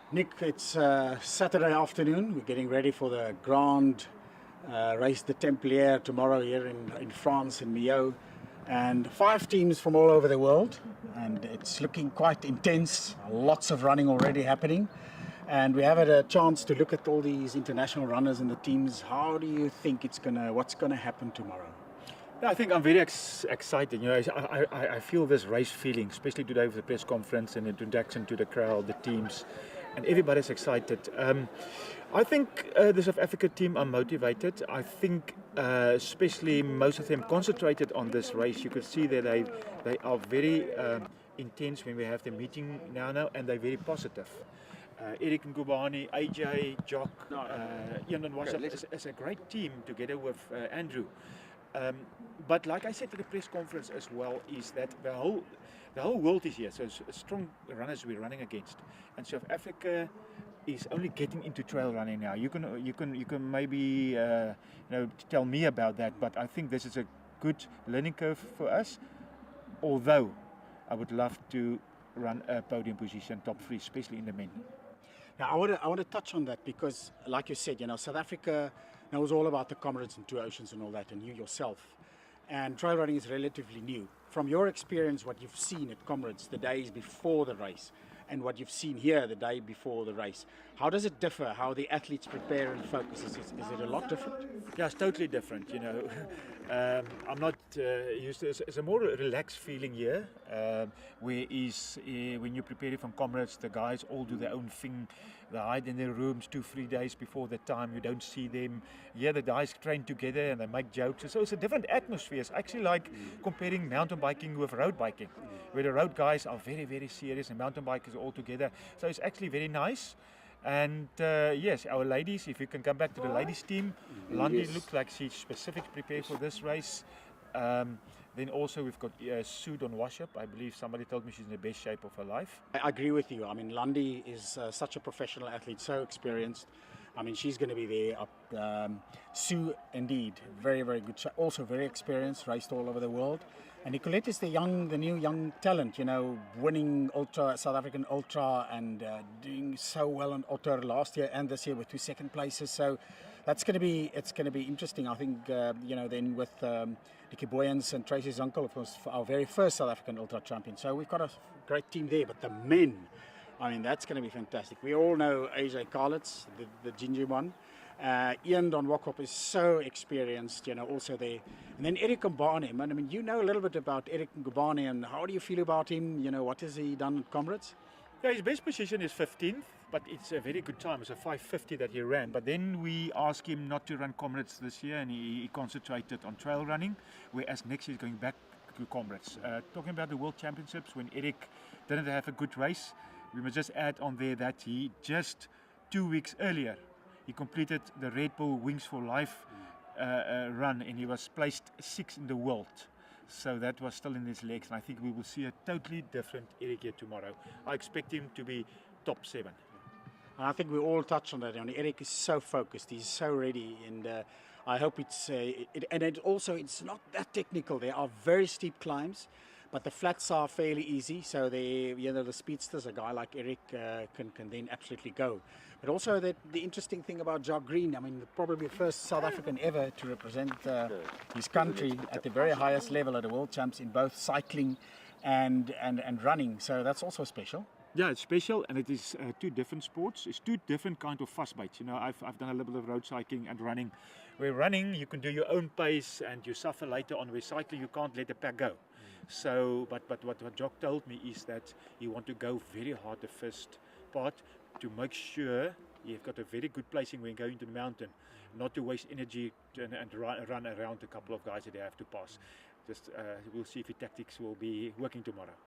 Nick, it's Saturday afternoon. We're getting ready for the grand race, the Templars, tomorrow here in France, in Millau. And 5 teams from all over the world. And it's looking quite intense. Lots of running already happening. And we have had a chance to look at all these international runners and the teams. How do you think what's gonna happen tomorrow? Yeah, I think I'm very excited. I feel this race feeling, especially today with the press conference and introduction to the crowd, the teams, and everybody's excited. I think the South Africa team are motivated. I think especially most of them concentrated on this race. You could see that they are very intense when we have the meeting now, and they're very positive. Eric Ngubane, AJ, Jock, Ian and Wassup is a great team together with Andrew. But like I said at the press conference as well, is that the whole world is here. So it's strong runners we're running against, and South Africa is only getting into trail running now. You can maybe tell me about that, but I think this is a good learning curve for us. Although I would love to run a podium position, top 3, especially in the men. Now, I want to touch on that because, like you said, South Africa knows all about the Comrades and Two Oceans and all that, and you yourself. And trail running is relatively new. From your experience, what you've seen at Comrades the days before the race, and what you've seen here the day before the race, how does it differ? How the athletes prepare and focus? Is it a lot different? Yeah, it's totally different. I'm not used to. It's a more relaxed feeling here. Whereas when you prepare from Comrades, the guys all do their own thing. They hide in their rooms 2-3 days before the time. You don't see them. Yeah, the guys train together and they make jokes. So it's a different atmosphere. It's actually like comparing mountain biking with road biking, where the road guys are very, very serious and mountain bikers are all together. So it's actually very nice. And yes, our ladies, if you can come back to the ladies team, Landy looks like she's specifically prepared for this race. Then also we've got Sue on Washup. I believe somebody told me she's in the best shape of her life. I agree with you. I mean, Landy is such a professional athlete, so experienced. I mean, she's going to be there. Sue, indeed, very, very good. Also very experienced, raced all over the world. And Nicolette is the new young talent, winning South African Ultra and doing so well on Ultra last year and this year with 2 second places. So it's going to be interesting. I think, then with Nikki Boyens and Tracy's uncle, of course, our very first South African Ultra champion. So we've got a great team there, but the men, I mean, that's going to be fantastic. We all know AJ Carlitz, the ginger one. Ian Don Wakop is so experienced, also there. And then Eric Ngubane, man, I mean, you know a little bit about Eric Ngubane, and how do you feel about him? What has he done at Comrades? Yeah, his best position is 15th, but it's a very good time. It's a 5:50 that he ran. But then we asked him not to run Comrades this year, and he concentrated on trail running, whereas next year he's going back to Comrades. Talking about the World Championships, when Eric didn't have a good race, we must just add on there that he just 2 weeks earlier, he completed the Red Bull Wings for Life run, and he was placed 6th in the world. So that was still in his legs, and I think we will see a totally different Eric here tomorrow. I expect him to be top 7. I think we all touch on that. Eric is so focused, he's so ready, and I hope it's not that technical. There are very steep climbs, but the flats are fairly easy. So the speedsters, a guy like Eric can then absolutely go. But also the interesting thing about Jock Green, I mean, probably the first South African ever to represent his country at the very highest level at the World Champs in both cycling and running. So that's also special. Yeah, it's special, and it is 2 different sports. It's 2 different kind of fast bites. I've done a little bit of road cycling and running. Where running, you can do your own pace and you suffer later on. Where cycling, you can't let the pack go. So, but what Jock told me is that he want to go very hard the first part to make sure you've got a very good placing when you go into the mountain, not to waste energy and run around a couple of guys that they have to pass. Just we'll see if the tactics will be working tomorrow.